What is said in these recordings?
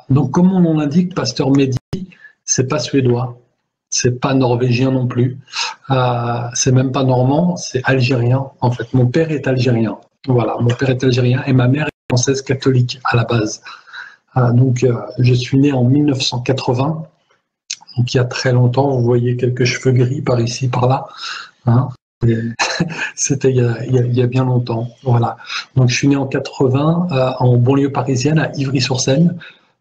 Donc, comme on l'indique, Pasteur Mehdi, c'est pas suédois, c'est pas norvégien non plus, c'est même pas normand, c'est algérien en fait. Mon père est algérien, voilà, mon père est algérien et ma mère est française catholique à la base. Donc, je suis né en 1980, donc il y a très longtemps. Vous voyez quelques cheveux gris par ici, par là. Hein. C'était il y a bien longtemps. Voilà. Donc, je suis né en 80 en banlieue parisienne, à Ivry-sur-Seine,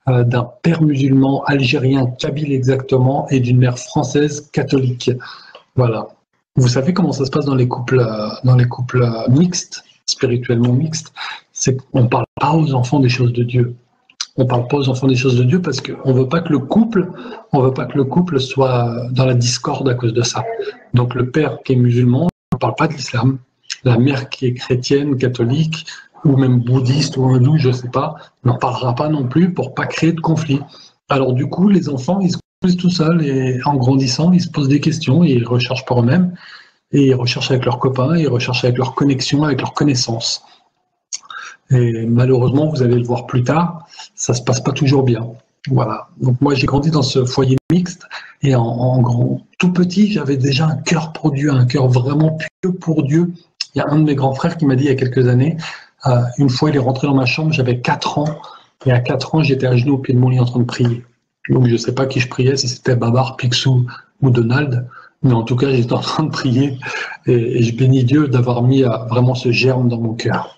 d'un père musulman algérien, kabyle exactement, et d'une mère française catholique. Voilà. Vous savez comment ça se passe dans les couples mixtes, spirituellement mixtes? C'est qu'on ne parle pas aux enfants des choses de Dieu. On ne parle pas aux enfants des choses de Dieu parce qu'on ne veut pas que le couple soit dans la discorde à cause de ça. Donc le père qui est musulman ne parle pas de l'islam. La mère qui est chrétienne, catholique, ou même bouddhiste ou hindou, je ne sais pas, n'en parlera pas non plus pour ne pas créer de conflit. Alors du coup, les enfants, ils se posent tout seuls et en grandissant, ils se posent des questions et ils recherchent par eux-mêmes et ils recherchent avec leurs copains, ils recherchent avec leur connexion, avec leurs connaissances. Et malheureusement, vous allez le voir plus tard, ça se passe pas toujours bien. Voilà. Donc moi, j'ai grandi dans ce foyer mixte et en grand, tout petit, j'avais déjà un cœur pour Dieu, un cœur vraiment pieux pour Dieu. Il y a un de mes grands frères qui m'a dit il y a quelques années, une fois, il est rentré dans ma chambre, j'avais 4 ans, et à 4 ans, j'étais à genoux au pied de mon lit en train de prier. Donc je ne sais pas qui je priais, si c'était Babar, Picsou ou Donald, mais en tout cas, j'étais en train de prier et je bénis Dieu d'avoir mis vraiment ce germe dans mon cœur.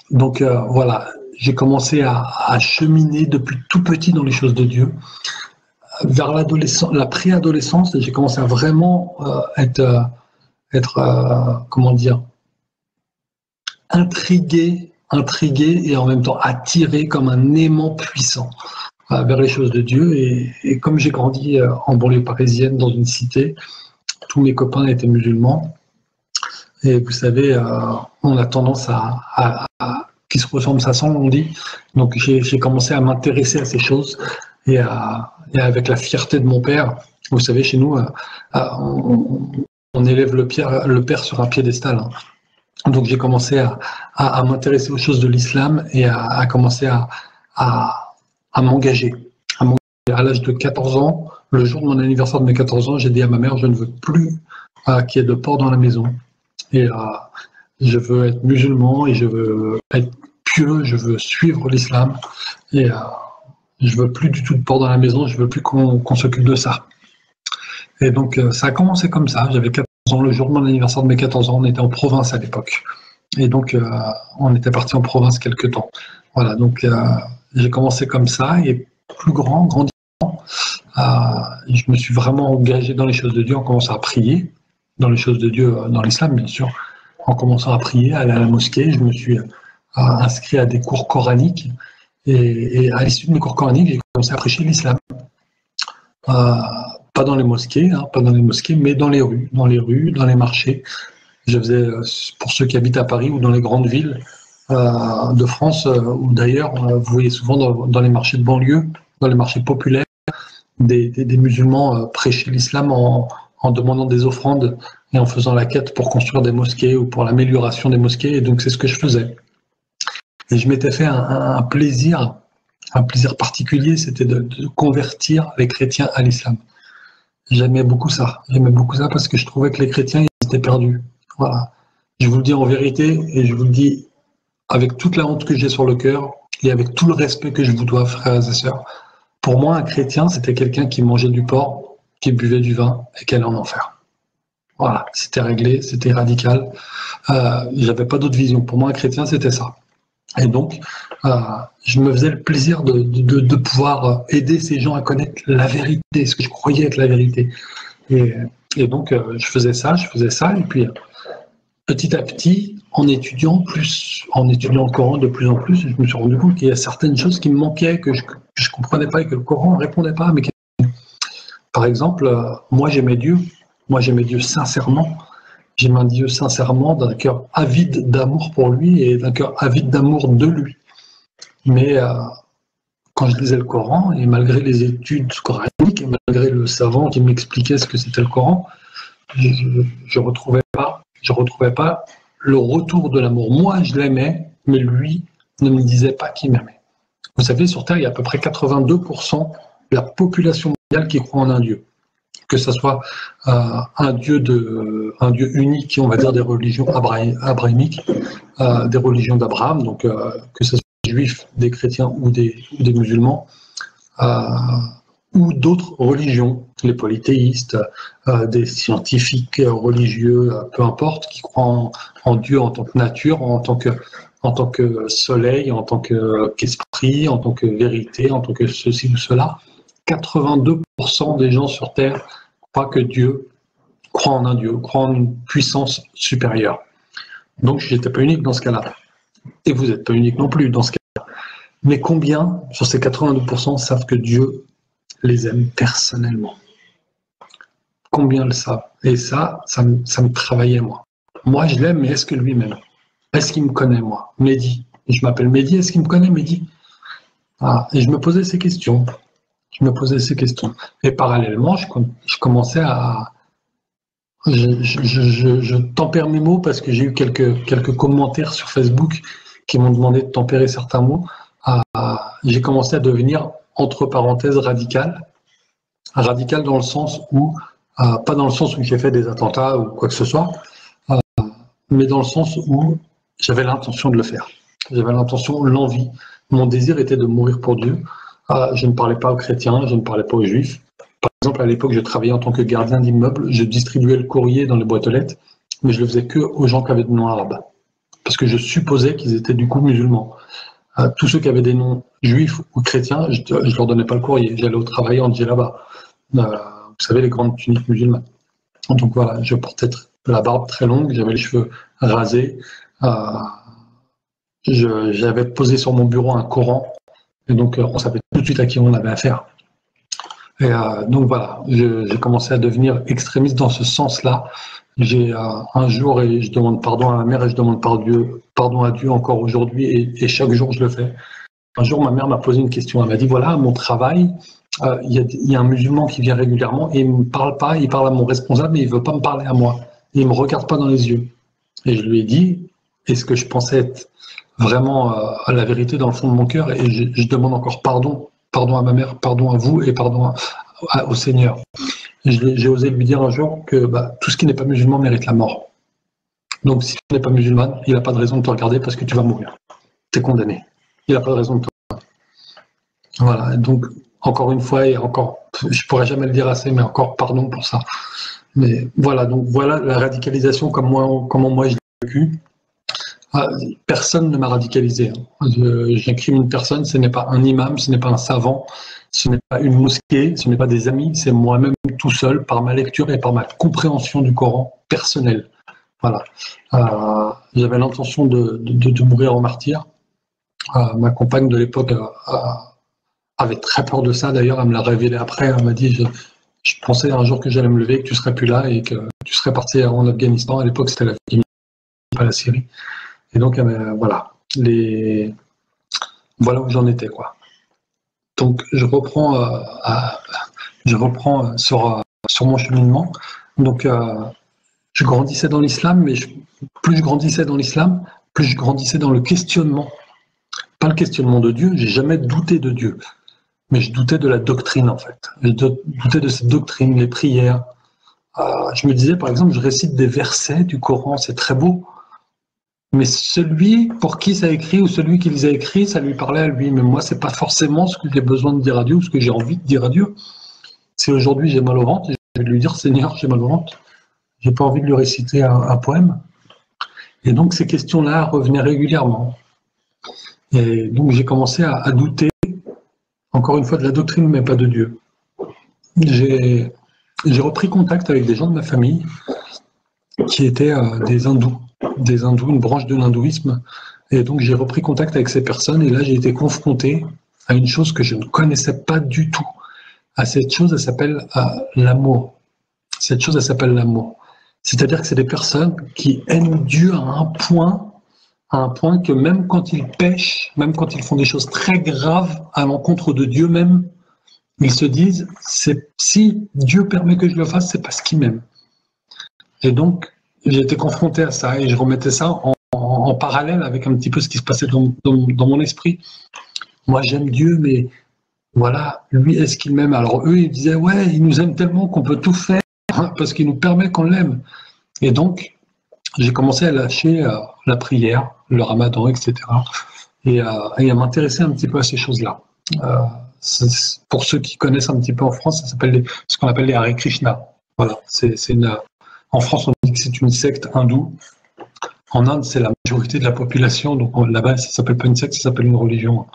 Donc voilà, j'ai commencé à cheminer depuis tout petit dans les choses de Dieu. Vers la préadolescence, j'ai commencé à vraiment être comment dire, intrigué et en même temps attiré comme un aimant puissant vers les choses de Dieu. Et comme j'ai grandi en banlieue parisienne, dans une cité, tous mes copains étaient musulmans. Et vous savez, on a tendance à qui se ressemble s'assemble, on dit. Donc j'ai commencé à m'intéresser à ces choses et avec la fierté de mon père. Vous savez, chez nous, on élève le père sur un piédestal. Hein. Donc j'ai commencé à m'intéresser aux choses de l'islam et à commencer à m'engager. À l'âge de 14 ans, le jour de mon anniversaire de mes 14 ans, j'ai dit à ma mère, je ne veux plus qu'il y ait de porc dans la maison. Et je veux être musulman et je veux être pieux, je veux suivre l'islam. Et je veux plus du tout de porc dans la maison, je veux plus qu'on s'occupe de ça. Et donc ça a commencé comme ça, j'avais 14 ans, le jour de mon anniversaire de mes 14 ans, on était en province à l'époque. Et donc on était parti en province quelque temps. Voilà, donc j'ai commencé comme ça et plus grandissant, je me suis vraiment engagé dans les choses de Dieu en commençant à prier, dans les choses de Dieu, dans l'islam bien sûr, en commençant à prier, à aller à la mosquée, je me suis inscrit à des cours coraniques et à l'issue de mes cours coraniques, j'ai commencé à prêcher l'islam. Pas dans les mosquées, mais dans les rues, dans les marchés. Je faisais, pour ceux qui habitent à Paris ou dans les grandes villes de France, ou d'ailleurs, vous voyez souvent dans les marchés de banlieue, dans les marchés populaires, des musulmans prêcher l'islam en demandant des offrandes et en faisant la quête pour construire des mosquées ou pour l'amélioration des mosquées. Et donc c'est ce que je faisais. Et je m'étais fait un plaisir particulier, c'était de convertir les chrétiens à l'islam. J'aimais beaucoup ça parce que je trouvais que les chrétiens ils étaient perdus. Voilà. Je vous le dis en vérité et je vous le dis avec toute la honte que j'ai sur le cœur et avec tout le respect que je vous dois, frères et sœurs. Pour moi, un chrétien, c'était quelqu'un qui mangeait du porc, qui buvait du vin et qui allait en enfer. Voilà, c'était réglé, c'était radical. J'avais pas d'autre vision. Pour moi, un chrétien, c'était ça. Et donc, je me faisais le plaisir de pouvoir aider ces gens à connaître la vérité, ce que je croyais être la vérité. Et donc, je faisais ça, et puis petit à petit, en étudiant le Coran de plus en plus, je me suis rendu compte qu'il y a certaines choses qui me manquaient, que je ne comprenais pas et que le Coran ne répondait pas à mes questions. Par exemple, moi j'aimais Dieu sincèrement. J'aimais Dieu sincèrement, d'un cœur avide d'amour pour lui et d'un cœur avide d'amour de lui. Mais quand je lisais le Coran, et malgré les études coraniques, et malgré le savant qui m'expliquait ce que c'était le Coran, je retrouvais pas le retour de l'amour. Moi, je l'aimais, mais lui, ne me disait pas qu'il m'aimait. Vous savez, sur Terre, il y a à peu près 82% de la population mondiale qui croit en un Dieu. Que ce soit un Dieu unique, on va dire des religions abrahamiques, des religions d'Abraham, donc que ce soit des juifs, des chrétiens ou des musulmans, ou d'autres religions, les polythéistes, des scientifiques religieux, peu importe, qui croient en Dieu en tant que nature, en tant que soleil, en tant qu'esprit, en tant que vérité, en tant que ceci ou cela. 82% des gens sur Terre croient que Dieu croit en un Dieu, croit en une puissance supérieure. Donc je n'étais pas unique dans ce cas-là. Et vous n'êtes pas unique non plus dans ce cas-là. Mais combien, sur ces 82%, savent que Dieu les aime personnellement? Combien le savent? Et ça me travaillait, moi. Moi, je l'aime, mais est-ce que lui m'aime? Est-ce qu'il me connaît, moi? Mehdi. Je m'appelle Mehdi, est-ce qu'il me connaît, Mehdi? Et je me posais ces questions. Et parallèlement, je commençais à... Je tempère mes mots parce que j'ai eu quelques commentaires sur Facebook qui m'ont demandé de tempérer certains mots. J'ai commencé à devenir, entre parenthèses, radical. Radical dans le sens où, pas dans le sens où j'ai fait des attentats ou quoi que ce soit, mais dans le sens où j'avais l'intention de le faire. J'avais l'intention, l'envie. Mon désir était de mourir pour Dieu. Je ne parlais pas aux chrétiens, je ne parlais pas aux juifs. Par exemple, à l'époque, je travaillais en tant que gardien d'immeuble, je distribuais le courrier dans les boîtes aux lettres, mais je le faisais que aux gens qui avaient des noms arabes, parce que je supposais qu'ils étaient du coup musulmans. Tous ceux qui avaient des noms juifs ou chrétiens, je leur donnais pas le courrier, j'allais au travail en djellaba. Vous savez, les grandes tuniques musulmanes. Donc voilà, je portais la barbe très longue, j'avais les cheveux rasés, j'avais posé sur mon bureau un Coran, et donc on savait tout de suite à qui on avait affaire. Et donc voilà, j'ai commencé à devenir extrémiste dans ce sens-là. J'ai un jour, et je demande pardon à ma mère et je demande pardon à Dieu encore aujourd'hui, et chaque jour je le fais. Un jour, ma mère m'a posé une question. Elle m'a dit, voilà, à mon travail, il y a un musulman qui vient régulièrement et il ne me parle pas, il parle à mon responsable, mais il ne veut pas me parler à moi. Il ne me regarde pas dans les yeux. Et je lui ai dit, est-ce que je pensais être vraiment à la vérité dans le fond de mon cœur, et je demande encore pardon à ma mère, pardon à vous et pardon au Seigneur. J'ai osé lui dire un jour que tout ce qui n'est pas musulman mérite la mort. Donc si tu n'es pas musulman, il n'a pas de raison de te regarder parce que tu vas mourir. Tu es condamné. Il n'a pas de raison de te regarder. Voilà, donc encore une fois, et encore, je pourrais jamais le dire assez, mais encore pardon pour ça. Mais voilà, donc voilà la radicalisation comment moi je l'ai vécu. Personne ne m'a radicalisé. J'incrimine personne, ce n'est pas un imam, ce n'est pas un savant, ce n'est pas une mosquée, ce n'est pas des amis, c'est moi-même tout seul, par ma lecture et par ma compréhension du Coran personnelle. Voilà. J'avais l'intention de mourir en martyr. Ma compagne de l'époque avait très peur de ça, d'ailleurs, elle me l'a révélé après, elle m'a dit je pensais un jour que j'allais me lever, que tu serais plus là et que tu serais parti en Afghanistan. À l'époque, c'était l'Afghanistan, pas la Syrie. Et donc, voilà, voilà où j'en étais, quoi. Donc, je reprends sur mon cheminement. Donc, je grandissais dans l'islam, mais plus je grandissais dans l'islam, plus je grandissais dans le questionnement. Pas le questionnement de Dieu, j'ai jamais douté de Dieu, mais je doutais de la doctrine, en fait. Je doutais de cette doctrine, les prières. Je me disais, par exemple, je récite des versets du Coran, c'est très beau. Mais celui pour qui ça a écrit ou celui qui les a écrits, ça lui parlait à lui. Mais moi, c'est pas forcément ce que j'ai besoin de dire à Dieu ou ce que j'ai envie de dire à Dieu. Si aujourd'hui j'ai mal au ventre, je vais lui dire Seigneur, j'ai mal au ventre. J'ai pas envie de lui réciter un poème. Et donc ces questions-là revenaient régulièrement. Et donc j'ai commencé à douter, encore une fois, de la doctrine, mais pas de Dieu. J'ai repris contact avec des gens de ma famille qui étaient des hindous, une branche de l'hindouisme. Et donc j'ai repris contact avec ces personnes et là j'ai été confronté à une chose que je ne connaissais pas du tout. À cette chose, elle s'appelle l'amour. Cette chose, elle s'appelle l'amour. C'est-à-dire que c'est des personnes qui aiment Dieu à un point que même quand ils pêchent, même quand ils font des choses très graves à l'encontre de Dieu même, ils se disent, si Dieu permet que je le fasse, c'est parce qu'il m'aime. Et donc, j'ai été confronté à ça et je remettais ça en en parallèle avec un petit peu ce qui se passait dans mon esprit. Moi, j'aime Dieu, mais voilà, lui, est-ce qu'il m'aime? Alors eux, ils disaient, ouais, il nous aime tellement qu'on peut tout faire parce qu'il nous permet qu'on l'aime. Et donc, j'ai commencé à lâcher la prière, le ramadan, etc. Et à m'intéresser un petit peu à ces choses-là. Pour ceux qui connaissent un petit peu en France, ça s'appelle ce qu'on appelle les Hare Krishna. Voilà, en France, on dit que c'est une secte hindoue. En Inde, c'est la majorité de la population, donc là-bas, ça s'appelle pas une secte, ça s'appelle une religion.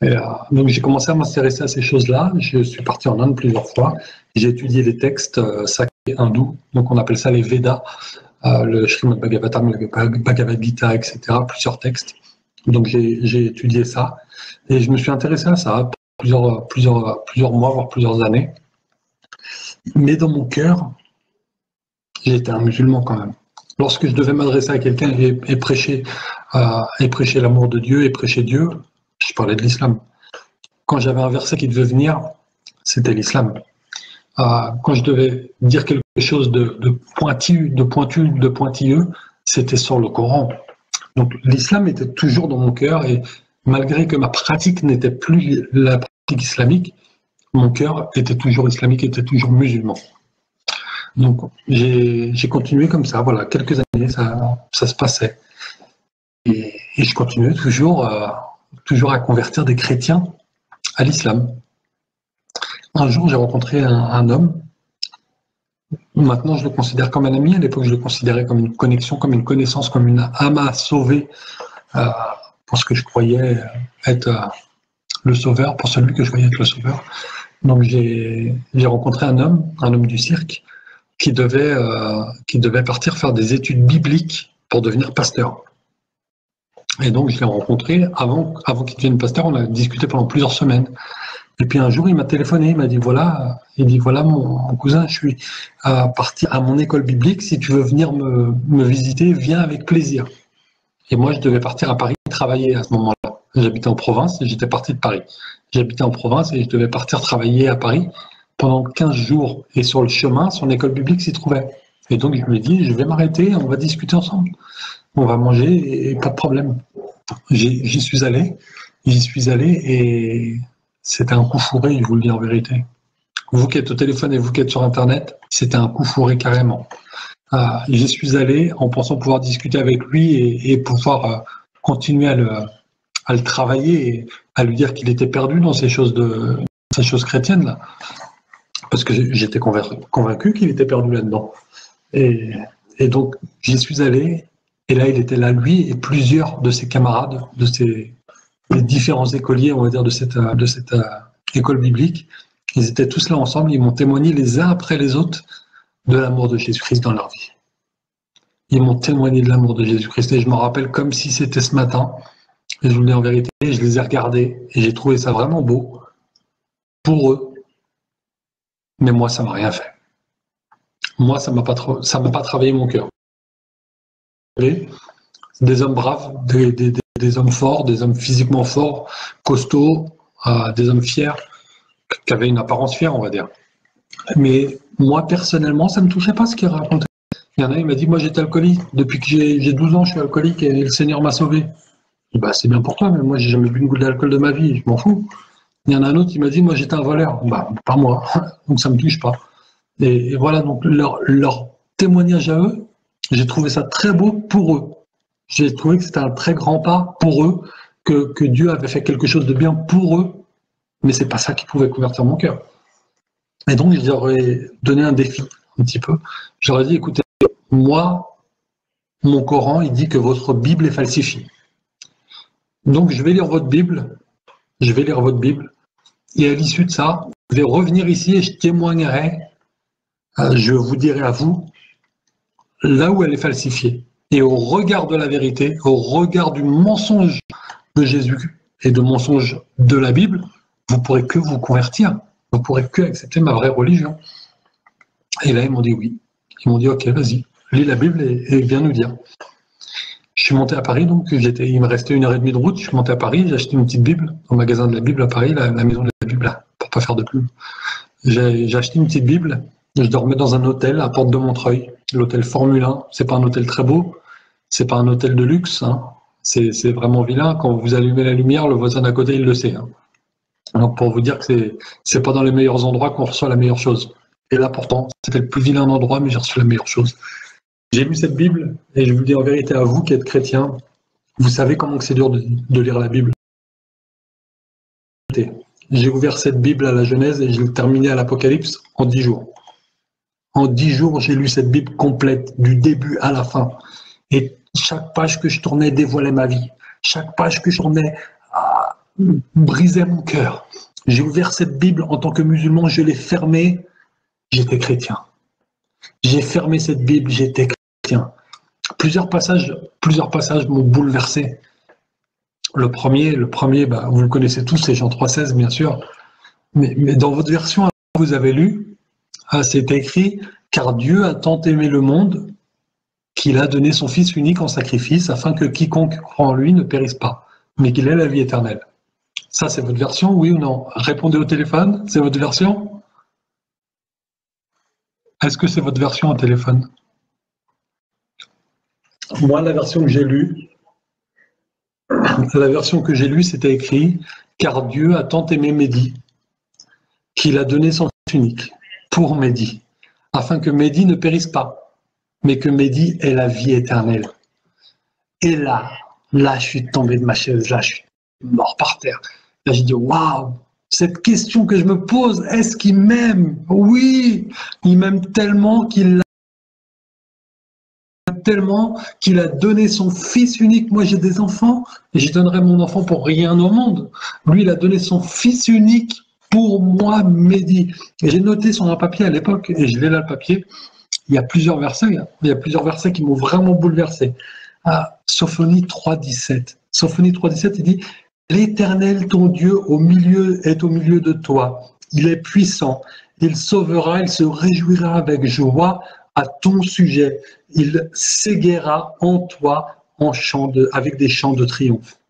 Et, donc j'ai commencé à m'intéresser à ces choses-là. Je suis parti en Inde plusieurs fois. J'ai étudié les textes sacrés hindous, donc on appelle ça les Védas, le Srimad Bhagavatam, le Bhagavad Gita, etc. Plusieurs textes. Donc j'ai étudié ça et je me suis intéressé à ça plusieurs mois, voire plusieurs années. Mais dans mon cœur, j'étais un musulman quand même. Lorsque je devais m'adresser à quelqu'un et prêcher l'amour de Dieu et prêcher Dieu, je parlais de l'islam. Quand j'avais un verset qui devait venir, c'était l'islam. Quand je devais dire quelque chose de pointilleux, c'était sur le Coran. Donc l'islam était toujours dans mon cœur et malgré que ma pratique n'était plus la pratique islamique, mon cœur était toujours islamique, était toujours musulman. Donc j'ai continué comme ça, voilà, quelques années, ça se passait. Et je continuais toujours à convertir des chrétiens à l'islam. Un jour, j'ai rencontré un homme. Maintenant, je le considère comme un ami. À l'époque, je le considérais comme une connexion, comme une connaissance, comme une âme à sauver pour ce que je croyais être le sauveur, pour celui que je croyais être le sauveur. Donc, j'ai rencontré un homme du cirque, qui devait partir faire des études bibliques pour devenir pasteur. Et donc, je l'ai rencontré avant qu'il devienne pasteur. On a discuté pendant plusieurs semaines. Et puis un jour, il m'a téléphoné, il m'a dit voilà, mon cousin, je suis parti à mon école biblique. Si tu veux venir me visiter, viens avec plaisir. Et moi, je devais partir à Paris travailler à ce moment-là. J'habitais en province et j'étais parti de Paris. J'habitais en province et je devais partir travailler à Paris pendant 15 jours. Et sur le chemin, son école biblique s'y trouvait. Et donc, je lui ai dit, je vais m'arrêter, on va discuter ensemble. On va manger et pas de problème. J'y suis allé et c'était un coup fourré, je vous le dis en vérité. Vous qui êtes au téléphone et vous qui êtes sur Internet, c'était un coup fourré carrément. J'y suis allé en pensant pouvoir discuter avec lui et pouvoir continuer à le travailler et à lui dire qu'il était perdu dans ces choses chrétiennes là. Parce que j'étais convaincu qu'il était perdu là-dedans. Et donc, j'y suis allé, et là, il était là, lui, et plusieurs de ses camarades, les différents écoliers, on va dire, de cette école biblique. Ils étaient tous là ensemble, ils m'ont témoigné les uns après les autres de l'amour de Jésus-Christ dans leur vie. Ils m'ont témoigné de l'amour de Jésus-Christ, et je me rappelle comme si c'était ce matin, et je vous le dis en vérité, je les ai regardés, et j'ai trouvé ça vraiment beau, pour eux, mais moi, ça m'a rien fait. Moi, ça m'a pas travaillé mon cœur. Des hommes braves, des hommes forts, des hommes physiquement forts, costauds, des hommes fiers, qui avaient une apparence fière, on va dire. Mais moi, personnellement, ça ne me touchait pas ce qu'ils racontaient. Il y en a, il m'a dit, moi j'étais alcoolique. Depuis que j'ai 12 ans, je suis alcoolique et le Seigneur m'a sauvé. Bah, c'est bien pour toi, mais moi, j'ai jamais bu une goutte d'alcool de ma vie, je m'en fous. Il y en a un autre qui m'a dit, moi j'étais un voleur. Bah, pas moi, donc ça me touche pas. Et voilà, donc leur témoignage à eux, j'ai trouvé ça très beau pour eux. J'ai trouvé que c'était un très grand pas pour eux, que Dieu avait fait quelque chose de bien pour eux, mais c'est pas ça qui pouvait convertir mon cœur. Et donc, je leur ai donné un défi, un petit peu. Je leur ai dit, écoutez, moi, mon Coran, il dit que votre Bible est falsifiée. Donc, je vais lire votre Bible, et à l'issue de ça, je vais revenir ici et je témoignerai, je vous dirai à vous, là où elle est falsifiée. Et au regard de la vérité, au regard du mensonge de Jésus et de mensonge de la Bible, vous pourrez que vous convertir. Vous pourrez que accepter ma vraie religion. Et là, ils m'ont dit oui. Ils m'ont dit, ok, vas-y, lis la Bible et viens nous dire. Je suis monté à Paris, donc il me restait 1h30 de route. Je suis monté à Paris, j'ai acheté une petite Bible au magasin de la Bible à Paris, la maison de la Bible, là, pour pas faire de pub. J'ai acheté une petite Bible. Je dormais dans un hôtel à Porte de Montreuil, l'hôtel Formule 1. C'est pas un hôtel très beau, C'est pas un hôtel de luxe, hein. C'est vraiment vilain. Quand vous allumez la lumière, le voisin d'à côté, il le sait, hein. Donc pour vous dire que c'est pas dans les meilleurs endroits qu'on reçoit la meilleure chose. Et là pourtant, c'était le plus vilain endroit, mais j'ai reçu la meilleure chose. J'ai lu cette Bible, et je vous le dis en vérité à vous qui êtes chrétiens, vous savez comment c'est dur de lire la Bible. J'ai ouvert cette Bible à la Genèse et je l'ai terminée à l'Apocalypse en 10 jours. En 10 jours, j'ai lu cette Bible complète, du début à la fin. Et chaque page que je tournais dévoilait ma vie. Chaque page que je tournais brisait mon cœur. J'ai ouvert cette Bible en tant que musulman, je l'ai fermée, j'étais chrétien. J'ai fermé cette Bible, j'étais chrétien. Plusieurs passages m'ont bouleversé. Le premier, vous le connaissez tous, c'est Jean 3,16, bien sûr. Mais dans votre version, vous avez lu, c'est écrit « Car Dieu a tant aimé le monde qu'il a donné son Fils unique en sacrifice, afin que quiconque croit en lui ne périsse pas, mais qu'il ait la vie éternelle. » Ça, c'est votre version, oui ou non? Répondez au téléphone, c'est votre version? Est-ce que c'est votre version au téléphone? Moi, la version que j'ai lue, c'était écrit « Car Dieu a tant aimé Mehdi qu'il a donné son Fils unique pour Mehdi, afin que Mehdi ne périsse pas, mais que Mehdi ait la vie éternelle. » Et là, je suis tombé de ma chaise, là, je suis mort par terre. Là, j'ai dit, waouh, cette question que je me pose, est-ce qu'il m'aime? Oui, il m'aime tellement qu'il a donné son Fils unique. Moi, j'ai des enfants et je donnerai mon enfant pour rien au monde. Lui, il a donné son Fils unique pour moi, Mehdi. Et j'ai noté sur un papier à l'époque, et je l'ai là le papier, il y a plusieurs versets, qui m'ont vraiment bouleversé. Sophonie 3,17. Sophonie 3,17, il dit « L'Éternel, ton Dieu, est au milieu de toi. Il est puissant. Il sauvera, il se réjouira avec joie à ton sujet. Il s'égaiera en toi avec des chants de triomphe. »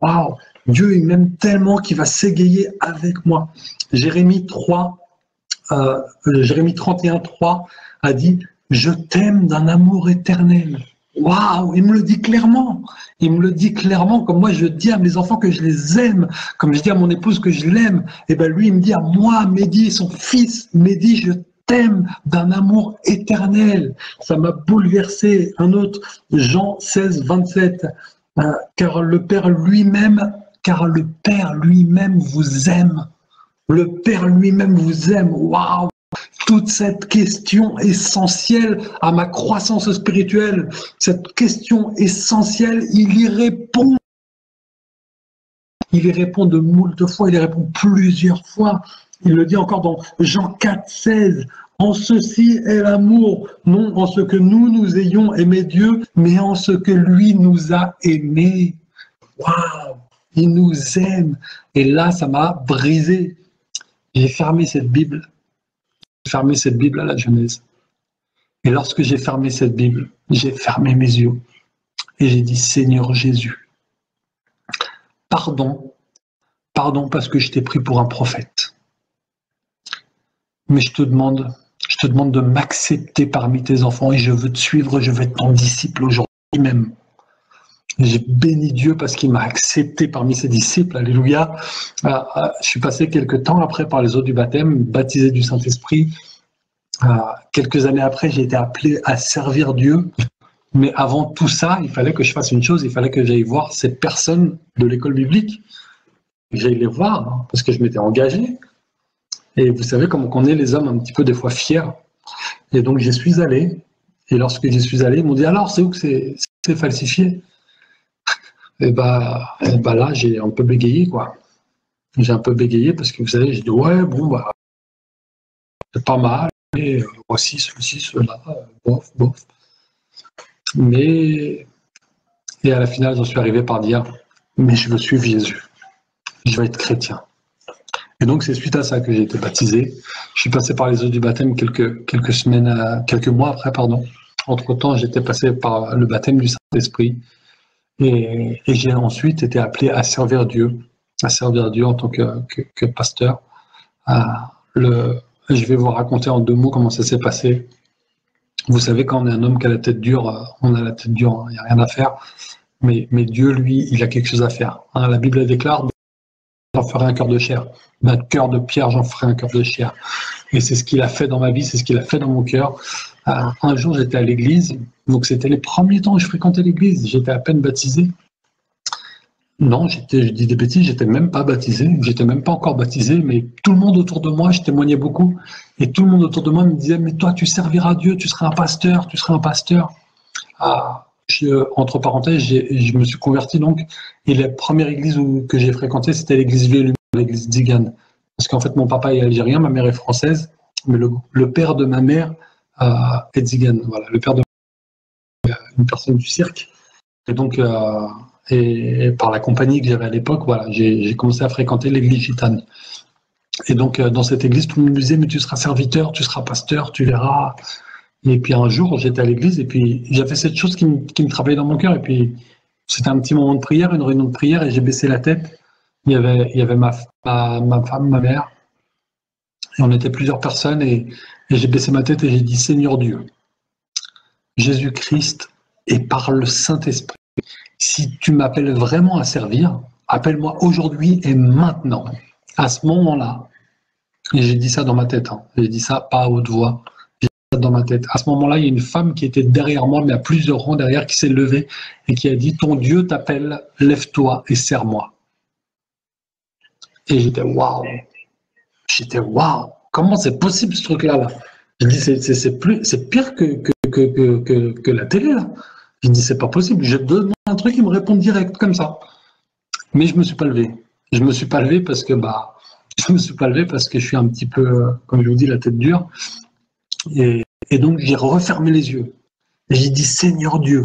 Waouh! Dieu, il m'aime tellement qu'il va s'égayer avec moi. Jérémie 31,3 a dit « Je t'aime d'un amour éternel. » Waouh, il me le dit clairement. Il me le dit clairement, comme moi je dis à mes enfants que je les aime, comme je dis à mon épouse que je l'aime. Et bien lui, il me dit à moi, Mehdi, son fils, Mehdi, je t'aime d'un amour éternel. Ça m'a bouleversé. Un autre, Jean 16,27. Car le Père lui-même vous aime. Le Père lui-même vous aime. Waouh! Toute cette question essentielle à ma croissance spirituelle, cette question essentielle, il y répond. Il y répond de moult fois, il y répond plusieurs fois. Il le dit encore dans Jean 4,16. En ceci est l'amour, non en ce que nous ayons aimé Dieu, mais en ce que lui nous a aimés. Waouh! Il nous aime. Et là, ça m'a brisé. J'ai fermé cette Bible à la Genèse. Et lorsque j'ai fermé cette Bible, j'ai fermé mes yeux et j'ai dit, Seigneur Jésus, pardon parce que je t'ai pris pour un prophète. Mais je te demande de m'accepter parmi tes enfants et je veux te suivre, je veux être ton disciple aujourd'hui même. J'ai béni Dieu parce qu'il m'a accepté parmi ses disciples, alléluia. Je suis passé quelques temps après par les eaux du baptême, baptisé du Saint-Esprit. Quelques années après, j'ai été appelé à servir Dieu. Mais avant tout ça, il fallait que je fasse une chose, il fallait que j'aille voir ces personnes de l'école biblique. J'aille les voir, hein, parce que je m'étais engagé. Et vous savez comment on est les hommes un petit peu des fois fiers. Et donc j'y suis allé. Et lorsque j'y suis allé, ils m'ont dit, alors c'est où que c'est falsifié? Et bah là, j'ai un peu bégayé, quoi. J'ai un peu bégayé parce que vous savez, j'ai dit, ouais, bon, bah, c'est pas mal, mais voici ceci, cela, bof. Mais, et à la finale, j'en suis arrivé par dire, mais je veux suivre Jésus. Je vais être chrétien. Et donc, c'est suite à ça que j'ai été baptisé. Je suis passé par les eaux du baptême quelques mois après, pardon. Entre-temps, j'étais passé par le baptême du Saint-Esprit. Et j'ai ensuite été appelé à servir Dieu en tant que pasteur. Je vais vous raconter en 2 mots comment ça s'est passé. Vous savez, quand on est un homme qui a la tête dure, on a la tête dure, il n'y a rien à faire. Mais Dieu, lui, il a quelque chose à faire. Hein, la Bible déclare, j'en ferai un cœur de chair. D'un cœur de pierre, j'en ferai un cœur de chair. Et c'est ce qu'il a fait dans ma vie, c'est ce qu'il a fait dans mon cœur. Un jour, j'étais à l'église, donc c'était les premiers temps où je fréquentais l'église. J'étais à peine baptisé. Non, je dis des bêtises, j'étais même pas baptisé, j'étais même pas encore baptisé, mais tout le monde autour de moi, je témoignais beaucoup, et tout le monde autour de moi me disait, mais toi, tu serviras Dieu, tu seras un pasteur, tu seras un pasteur. Entre parenthèses, je me suis converti donc, et la première église que j'ai fréquentée, c'était l'église Vieux-Lumière, l'église Zigane. Parce qu'en fait, mon papa est algérien, ma mère est française, mais le père de ma mère est Zigane. Voilà, le père de une personne du cirque. Et donc, et par la compagnie que j'avais à l'époque, voilà, j'ai commencé à fréquenter l'église gitane. Et donc, dans cette église, tout le monde me disait, mais tu seras serviteur, tu seras pasteur, tu verras. Et puis un jour, j'étais à l'église et puis j'avais cette chose qui me travaillait dans mon cœur. Et puis, c'était un petit moment de prière, une réunion de prière, et j'ai baissé la tête. Il y avait ma femme, ma mère, et on était plusieurs personnes, et j'ai baissé ma tête et j'ai dit, Seigneur Dieu, Jésus-Christ, et par le Saint-Esprit, si tu m'appelles vraiment à servir, appelle-moi aujourd'hui et maintenant. À ce moment-là, et j'ai dit ça dans ma tête, hein, j'ai dit ça pas à haute voix, j'ai dit ça dans ma tête. À ce moment-là, il y a une femme qui était derrière moi, mais à plusieurs rangs derrière, qui s'est levée et qui a dit, ton Dieu t'appelle, lève-toi et sers-moi. Et j'étais waouh, comment c'est possible ce truc-là là. Je dis c'est pire que la télé là. Je dis c'est pas possible. Je demande un truc, il me répond direct comme ça. Mais je me suis pas levé. Je me suis pas levé parce que je suis un petit peu, comme je vous dis, la tête dure. Et donc j'ai refermé les yeux. Et j'ai dit Seigneur Dieu,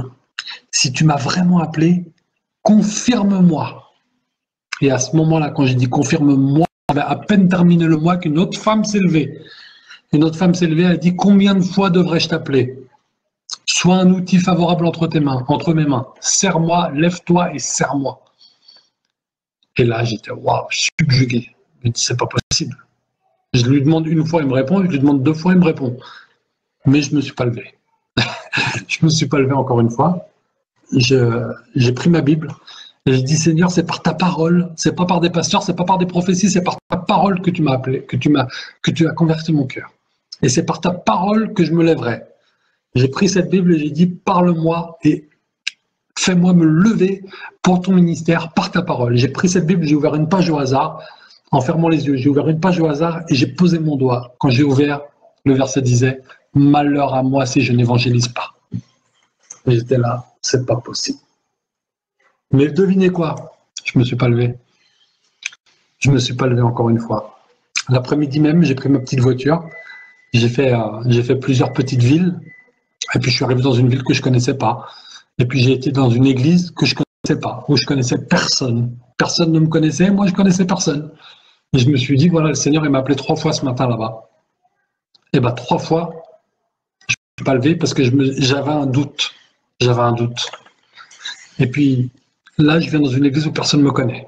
si tu m'as vraiment appelé, confirme-moi. Et à ce moment-là, quand j'ai dit confirme-moi, j'avais à peine terminé le mois qu'une autre femme s'est levée. Une autre femme s'est levée, elle a dit combien de fois devrais-je t'appeler? Sois un outil favorable entre mes mains. Serre-moi, lève-toi et serre-moi. Et là, j'étais waouh, subjugué. Je me dis c'est pas possible. Je lui demande une fois, il me répond. Je lui demande 2 fois, il me répond. Mais je me suis pas levé. Je me suis pas levé encore une fois. J'ai pris ma Bible. Et j'ai dit, Seigneur, c'est par ta parole, c'est pas par des pasteurs, c'est pas par des prophéties, c'est par ta parole que tu m'as appelé, que tu as converti mon cœur. Et c'est par ta parole que je me lèverai. J'ai pris cette Bible et j'ai dit, parle-moi et fais-moi me lever pour ton ministère par ta parole. J'ai pris cette Bible, j'ai ouvert une page au hasard, en fermant les yeux, j'ai ouvert une page au hasard et j'ai posé mon doigt. Quand j'ai ouvert, le verset disait, malheur à moi si je n'évangélise pas. Et j'étais là, c'est pas possible. Mais devinez quoi? Je me suis pas levé. Je me suis pas levé encore une fois. L'après-midi même, j'ai pris ma petite voiture. J'ai fait plusieurs petites villes. Et puis je suis arrivé dans une ville que je connaissais pas. Et puis j'ai été dans une église que je connaissais pas, où je connaissais personne. Personne ne me connaissait, moi je connaissais personne. Et je me suis dit, voilà, le Seigneur il m'a appelé 3 fois ce matin là-bas. Et 3 fois, je ne me suis pas levé parce que j'avais un doute. J'avais un doute. Et puis là, je viens dans une église où personne ne me connaît.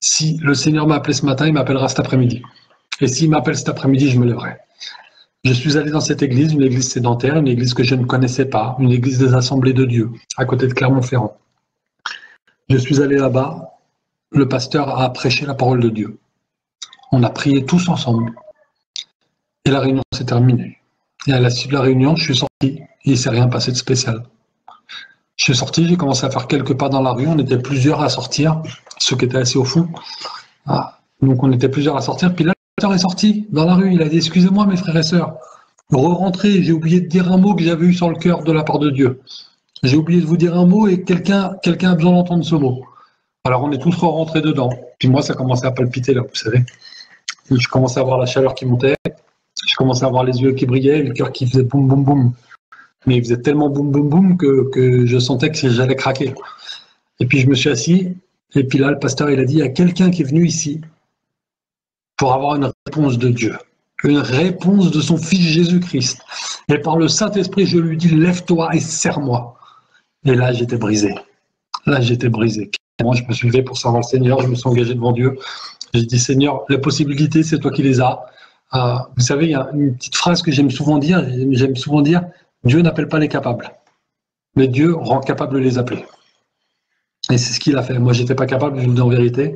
Si le Seigneur m'a appelé ce matin, il m'appellera cet après-midi. Et s'il m'appelle cet après-midi, je me lèverai. Je suis allé dans cette église, une église sédentaire, une église que je ne connaissais pas, une église des Assemblées de Dieu, à côté de Clermont-Ferrand. Je suis allé là-bas, le pasteur a prêché la parole de Dieu. On a prié tous ensemble. Et la réunion s'est terminée. Et à la suite de la réunion, je suis sorti, et il ne s'est rien passé de spécial. Je suis sorti, j'ai commencé à faire quelques pas dans la rue, on était plusieurs à sortir, ceux qui étaient assis au fond. Donc on était plusieurs à sortir, puis là, le pasteur est sorti dans la rue, il a dit « Excusez-moi mes frères et sœurs, re-rentrez, j'ai oublié de dire un mot que j'avais eu sur le cœur de la part de Dieu. J'ai oublié de vous dire un mot et quelqu'un a besoin d'entendre ce mot. » Alors on est tous re-rentrés dedans. Puis moi, ça commençait à palpiter là, vous savez. Je commençais à voir la chaleur qui montait, je commençais à voir les yeux qui brillaient, le cœur qui faisait boum boum boum. Mais il faisait tellement boum boum boum que je sentais que j'allais craquer. Et puis je me suis assis, et puis là le pasteur il a dit, il y a quelqu'un qui est venu ici pour avoir une réponse de Dieu, une réponse de son fils Jésus-Christ. Et par le Saint-Esprit, je lui dis, lève-toi et serre-moi. Et là j'étais brisé. Là j'étais brisé. Moi je me suis levé pour servir le Seigneur, je me suis engagé devant Dieu. J'ai dit, Seigneur, les possibilités, c'est toi qui les as. Vous savez, il y a une petite phrase que j'aime souvent dire, Dieu n'appelle pas les capables, mais Dieu rend capable de les appeler. Et c'est ce qu'il a fait. Moi, j'étais pas capable, je vous le dis en vérité,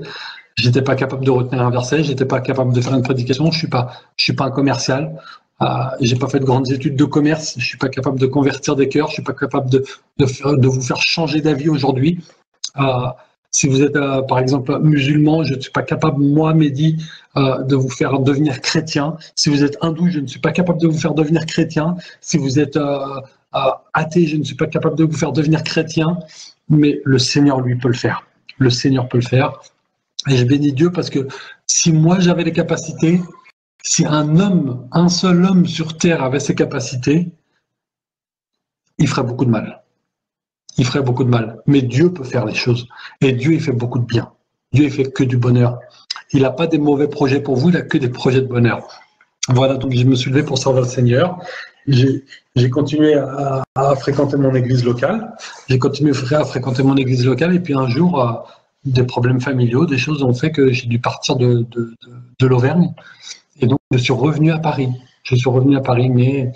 j'étais pas capable de retenir un verset, j'étais pas capable de faire une prédication, je suis pas un commercial, j'ai pas fait de grandes études de commerce, je suis pas capable de convertir des cœurs, je suis pas capable de vous faire changer d'avis aujourd'hui. Si vous êtes par exemple musulman, je ne suis pas capable, moi, Mehdi, de vous faire devenir chrétien. Si vous êtes hindou, je ne suis pas capable de vous faire devenir chrétien. Si vous êtes athée, je ne suis pas capable de vous faire devenir chrétien. Mais le Seigneur, lui, peut le faire. Le Seigneur peut le faire. Et je bénis Dieu parce que si moi j'avais les capacités, si un seul homme sur terre avait ces capacités, il ferait beaucoup de mal. Il ferait beaucoup de mal. Mais Dieu peut faire les choses. Et Dieu, il fait beaucoup de bien. Dieu, il fait que du bonheur. Il n'a pas des mauvais projets pour vous, il n'a que des projets de bonheur. Voilà, donc je me suis levé pour servir le Seigneur. J'ai continué à fréquenter mon église locale. J'ai continué à fréquenter mon église locale. Et puis un jour, des problèmes familiaux, des choses ont fait que j'ai dû partir de l'Auvergne. Et donc, je suis revenu à Paris. Je suis revenu à Paris, mais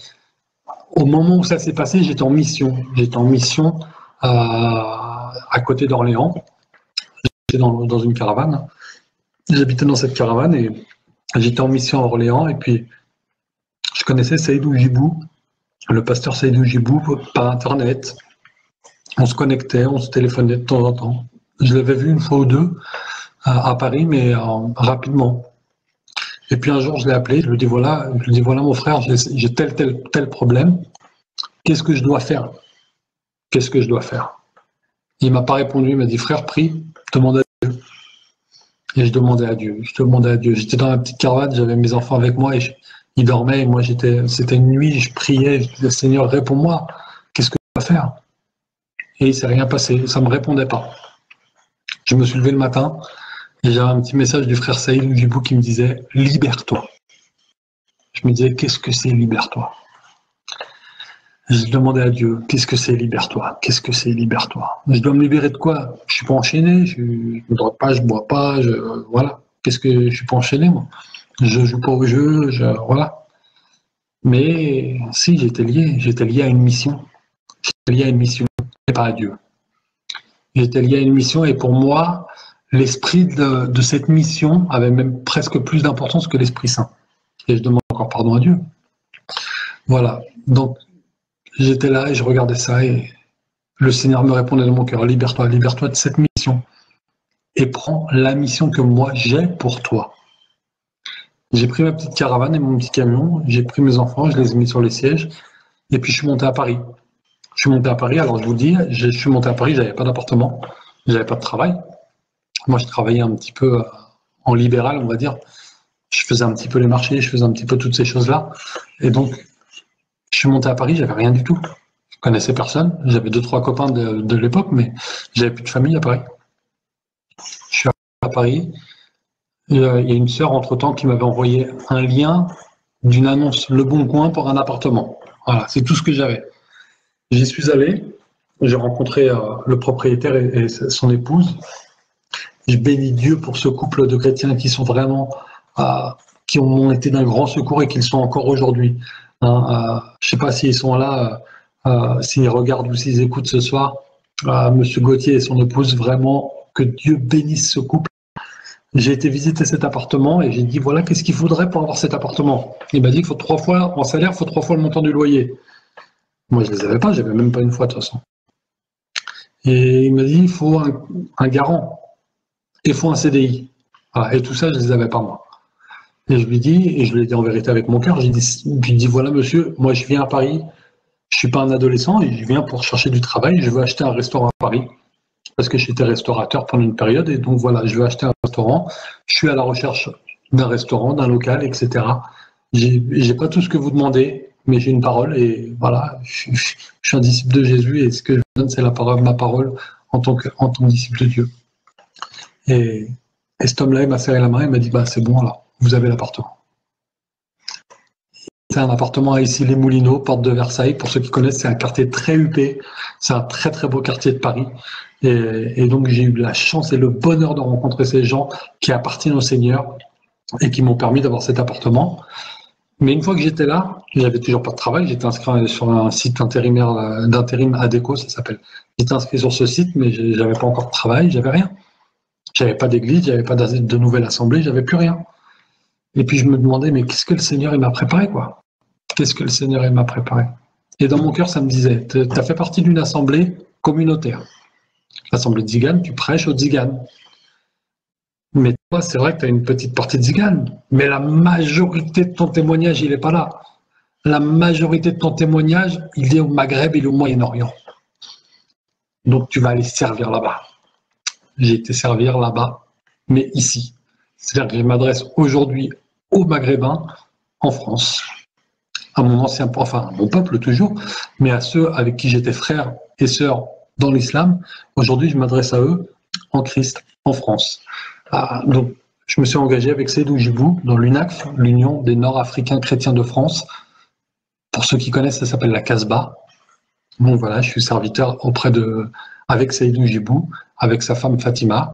au moment où ça s'est passé, j'étais en mission. J'étais en mission à côté d'Orléans. J'étais dans une caravane. J'habitais dans cette caravane et j'étais en mission à Orléans. Et puis, je connaissais Seydou Djibou, le pasteur Seydou Djibou, par Internet. On se connectait, on se téléphonait de temps en temps. Je l'avais vu une fois ou deux à Paris, mais rapidement. Et puis un jour, je l'ai appelé, je lui dis voilà mon frère, j'ai tel problème. Qu'est-ce que je dois faire? Qu'est-ce que je dois faire? Il m'a pas répondu, il m'a dit frère, prie, demande à Dieu. Et je demandais à Dieu. J'étais dans ma petite caravane, j'avais mes enfants avec moi et ils dormaient. Et moi, c'était une nuit, je priais, je disais Seigneur, réponds-moi. Qu'est-ce que je dois faire? Et il s'est rien passé, ça me répondait pas. Je me suis levé le matin et j'avais un petit message du frère Saïd Djibou qui me disait libère-toi. Je me disais qu'est-ce que c'est libère-toi? Je demandais à Dieu qu'est-ce que c'est libère-toi? Qu'est-ce que c'est libère-toi? Je dois me libérer de quoi? Je suis pas enchaîné, je ne drogue pas, je bois pas, voilà. Qu'est-ce que je suis pas enchaîné moi? Je joue pas au jeu, voilà. Mais si j'étais lié à une mission. J'étais lié à une mission et pas à Dieu. J'étais lié à une mission et pour moi, l'esprit de cette mission avait même presque plus d'importance que l'Esprit Saint. Et je demande encore pardon à Dieu. Voilà. Donc, j'étais là et je regardais ça et le Seigneur me répondait dans mon cœur, libère-toi de cette mission et prends la mission que moi j'ai pour toi. J'ai pris ma petite caravane et mon petit camion, j'ai pris mes enfants, je les ai mis sur les sièges et puis je suis monté à Paris. Alors je vous dis, je suis monté à Paris, j'avais pas d'appartement, j'avais pas de travail. Moi, je travaillais un petit peu en libéral, on va dire. Je faisais un petit peu les marchés, je faisais un petit peu toutes ces choses-là. Et donc, je suis monté à Paris, j'avais rien du tout. Je connaissais personne. J'avais 2-3 copains de l'époque, mais j'avais plus de famille à Paris. Je suis à Paris. Il y a une sœur, entre-temps, qui m'avait envoyé un lien d'une annonce Le Bon Coin pour un appartement. Voilà, c'est tout ce que j'avais. J'y suis allé. J'ai rencontré le propriétaire et son épouse. Je bénis Dieu pour ce couple de chrétiens qui sont vraiment, qui ont été d'un grand secours et qui le sont encore aujourd'hui. Je ne sais pas s'ils sont là, s'ils regardent ou s'ils écoutent ce soir. Monsieur Gauthier et son épouse, vraiment, que Dieu bénisse ce couple. J'ai été visiter cet appartement et j'ai dit, voilà, qu'est-ce qu'il faudrait pour avoir cet appartement? Il m'a dit qu'il faut 3 fois, en salaire, il faut 3 fois le montant du loyer. Moi, je ne les avais pas, j'avais même pas une fois de toute façon. Et il m'a dit, il faut un garant. Il faut un CDI. Voilà. Et tout ça, je ne les avais pas moi. Et je lui dis, et je lui ai dit en vérité avec mon cœur, je lui ai dit, voilà monsieur, moi je viens à Paris, je ne suis pas un adolescent et je viens pour chercher du travail, je veux acheter un restaurant à Paris, parce que j'étais restaurateur pendant une période, et donc voilà, je veux acheter un restaurant, je suis à la recherche d'un restaurant, d'un local, etc. J'ai pas tout ce que vous demandez, mais j'ai une parole, et voilà, je suis un disciple de Jésus, et ce que je donne, c'est ma parole en tant que disciple de Dieu. Et cet homme-là, il m'a serré la main, il m'a dit, bah, c'est bon, alors, vous avez l'appartement. C'est un appartement à Issy-les-Moulineaux, porte de Versailles. Pour ceux qui connaissent, c'est un quartier très huppé. C'est un très, très beau quartier de Paris. Et donc, j'ai eu la chance et le bonheur de rencontrer ces gens qui appartiennent au Seigneur et qui m'ont permis d'avoir cet appartement. Mais une fois que j'étais là, j'avais toujours pas de travail. J'étais inscrit sur un site intérimaire d'intérim ADECO, ça s'appelle. J'étais inscrit sur ce site, mais j'avais pas encore de travail, j'avais rien. J'avais pas d'église, j'avais pas de nouvelle assemblée, j'avais plus rien. Et puis je me demandais, mais qu'est-ce que le Seigneur il m'a préparé, quoi? Qu'est-ce que le Seigneur il m'a préparé? Et dans mon cœur, ça me disait, tu as fait partie d'une assemblée communautaire. L'assemblée de Zigane, tu prêches aux Ziganes. Mais toi, c'est vrai que tu as une petite partie de Zigane, mais la majorité de ton témoignage, il n'est pas là. La majorité de ton témoignage, il est au Maghreb et au Moyen-Orient. Donc tu vas aller servir là-bas. J'ai été servir là-bas, mais ici. C'est-à-dire que je m'adresse aujourd'hui aux Maghrébins en France, à mon ancien, enfin à mon peuple toujours, mais à ceux avec qui j'étais frère et sœur dans l'islam. Aujourd'hui, je m'adresse à eux en Christ, en France. Donc, je me suis engagé avec Seydou Djibou dans l'UNACF, l'Union des Nord-Africains chrétiens de France. Pour ceux qui connaissent, ça s'appelle la Casbah. Donc voilà, je suis serviteur avec Seydou Djibou, avec sa femme Fatima.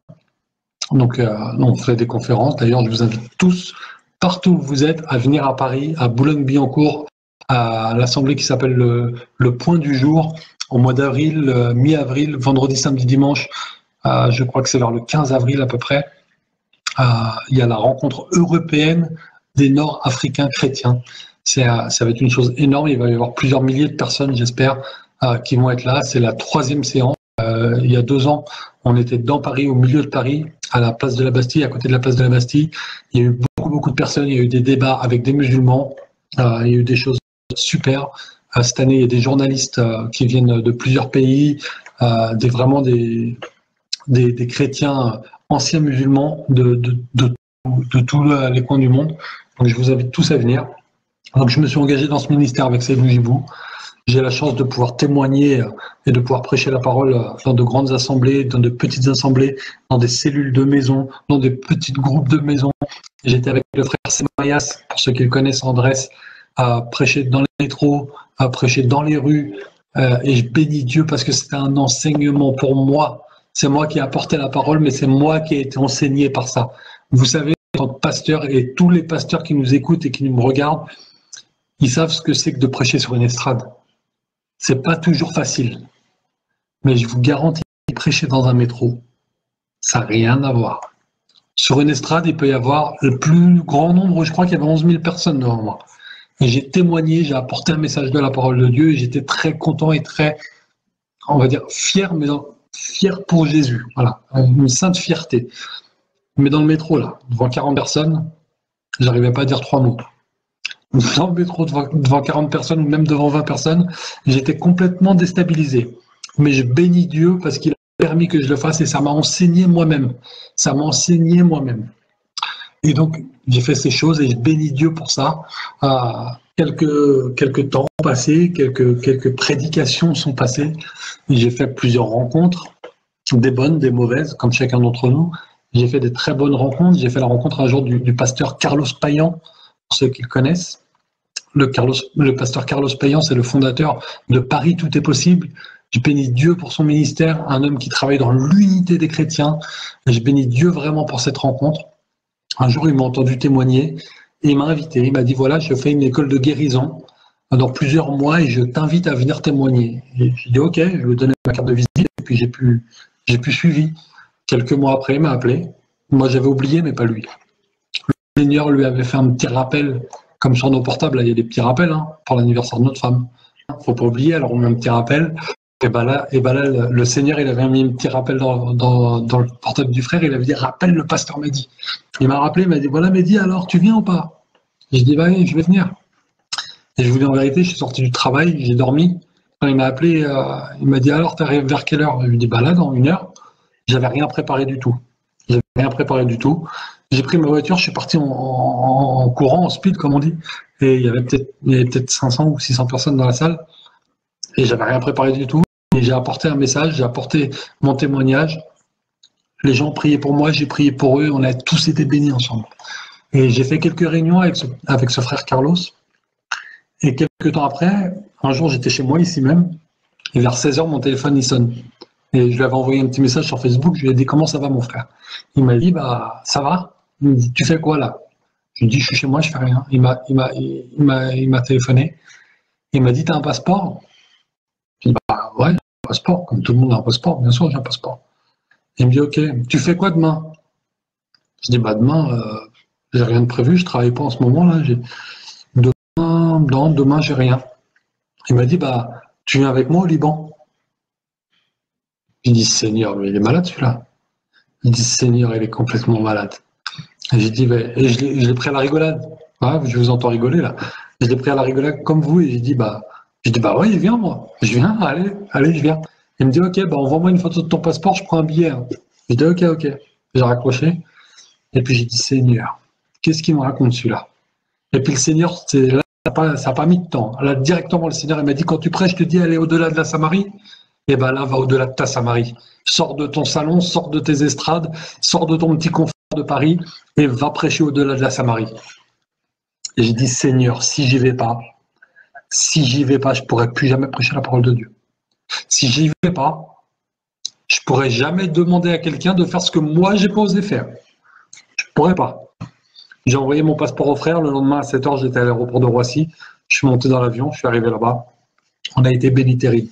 Donc, on fait des conférences. D'ailleurs, je vous invite tous, partout où vous êtes, à venir à Paris, à Boulogne-Billancourt, à l'assemblée qui s'appelle le Point du Jour, au mois d'avril, mi-avril, vendredi, samedi, dimanche. Je crois que c'est vers le 15 avril à peu près. Il y a la rencontre européenne des Nord-Africains chrétiens. Ça va être une chose énorme. Il va y avoir plusieurs milliers de personnes, j'espère, qui vont être là. C'est la 3e séance. Il y a 2 ans, on était dans Paris, au milieu de Paris, à la place de la Bastille, à côté de la place de la Bastille. Il y a eu beaucoup de personnes. Il y a eu des débats avec des musulmans. Il y a eu des choses super. Cette année, il y a des journalistes qui viennent de plusieurs pays, vraiment des chrétiens anciens musulmans de tous les coins du monde. Donc, je vous invite tous à venir. Donc, je me suis engagé dans ce ministère avec Seydou Djibou. J'ai la chance de pouvoir témoigner et de pouvoir prêcher la parole dans de grandes assemblées, dans de petites assemblées, dans des cellules de maison, dans des petits groupes de maison. J'étais avec le frère Semayas, pour ceux qui le connaissent, Andrés, à prêcher dans les métros, à prêcher dans les rues. Et je bénis Dieu parce que c'était un enseignement pour moi. C'est moi qui ai apporté la parole, mais c'est moi qui ai été enseigné par ça. Vous savez, en tant que pasteur, et tous les pasteurs qui nous écoutent et qui nous regardent, ils savent ce que c'est que de prêcher sur une estrade. C'est pas toujours facile. Mais je vous garantis, prêcher dans un métro, ça n'a rien à voir. Sur une estrade, il peut y avoir le plus grand nombre, je crois qu'il y avait 11 000 personnes devant moi. Et j'ai témoigné, j'ai apporté un message de la parole de Dieu et j'étais très content et très, on va dire, fier, mais fier pour Jésus. Voilà, une sainte fierté. Mais dans le métro, là, devant 40 personnes, j'arrivais pas à dire 3 mots. Dans le métro, devant 40 personnes ou même devant 20 personnes, j'étais complètement déstabilisé. Mais je bénis Dieu parce qu'il a permis que je le fasse et ça m'a enseigné moi-même. Ça m'a enseigné moi-même. Et donc, j'ai fait ces choses et je bénis Dieu pour ça. Quelques temps passés, quelques prédications sont passées. J'ai fait plusieurs rencontres, des bonnes, des mauvaises, comme chacun d'entre nous. J'ai fait des très bonnes rencontres. J'ai fait la rencontre un jour du pasteur Carlos Payan, pour ceux qui le connaissent. Le pasteur Carlos Payan, c'est le fondateur de Paris Tout est possible. Je bénis Dieu pour son ministère, un homme qui travaille dans l'unité des chrétiens. Et je bénis Dieu vraiment pour cette rencontre. Un jour, il m'a entendu témoigner et il m'a invité. Il m'a dit, voilà, je fais une école de guérison dans plusieurs mois et je t'invite à venir témoigner. Et j'ai dit, ok, je lui ai donné ma carte de visite et puis j'ai pu suivre. Quelques mois après, il m'a appelé. Moi, j'avais oublié, mais pas lui. Le Seigneur lui avait fait un petit rappel, comme sur nos portables, là, il y a des petits rappels pour l'anniversaire de notre femme. Faut pas oublier, alors on met un petit rappel. Et ben là, le Seigneur, il avait mis un petit rappel dans le portable du frère, il avait dit, rappelle le pasteur Mehdi. Il m'a rappelé, il m'a dit, voilà Mehdi, alors tu viens ou pas? J'ai dit, bah oui, je vais venir. Et je vous dis en vérité, je suis sorti du travail, j'ai dormi. Quand il m'a appelé, il m'a dit, alors tu arrives vers quelle heure? Je lui ai dit, bah là, dans 1 heure. J'avais rien préparé du tout. J'ai pris ma voiture, je suis parti en courant, en speed, comme on dit. Et il y avait peut-être 500 ou 600 personnes dans la salle. Et j'avais rien préparé du tout. Et j'ai apporté un message, j'ai apporté mon témoignage. Les gens priaient pour moi, j'ai prié pour eux, on a tous été bénis ensemble. Et j'ai fait quelques réunions avec ce frère Carlos. Et quelques temps après, un jour j'étais chez moi ici même, et vers 16h mon téléphone il sonne. Et je lui avais envoyé un petit message sur Facebook, je lui ai dit comment ça va mon frère? Il m'a dit bah ça va. Il me dit tu fais quoi là? Je lui dis, je suis chez moi, je fais rien. Il m'a téléphoné. Il m'a dit, t'as un passeport? Je dis, bah ouais, j'ai un passeport. Comme tout le monde a un passeport, bien sûr, j'ai un passeport. Il me dit, ok, tu fais quoi demain? Je dis, bah demain, j'ai rien de prévu, je travaille pas en ce moment là. Demain, j'ai rien. Il m'a dit, bah, tu viens avec moi au Liban? Je dis, Seigneur, mais il est malade celui-là. Il dit, Seigneur, il est complètement malade. Et j'ai dit, et je l'ai pris à la rigolade. Ouais, je vous entends rigoler là. Je l'ai pris à la rigolade comme vous et j'ai dit, bah ouais, viens moi. Je viens, allez, je viens. Il me dit, ok, bah envoie-moi une photo de ton passeport, je prends un billet. Hein. Je dis, ok. J'ai raccroché. Et puis j'ai dit, Seigneur, qu'est-ce qu'il me raconte celui-là? Et puis le Seigneur, là, ça n'a pas mis de temps. Là, directement, le Seigneur, il m'a dit, quand tu prêches, je te dis, allez au-delà de la Samarie. Et ben là, va au-delà de ta Samarie. Sors de ton salon, sors de tes estrades, sors de ton petit confort de Paris et va prêcher au-delà de la Samarie. Et j'ai dit, Seigneur, si j'y vais pas, je pourrai plus jamais prêcher la parole de Dieu. Si j'y vais pas, je pourrai jamais demander à quelqu'un de faire ce que moi j'ai pas osé faire. Je pourrais pas. J'ai envoyé mon passeport au frère. Le lendemain à 7h, j'étais à l'aéroport de Roissy. Je suis monté dans l'avion, je suis arrivé là-bas. On a été bénis terrible.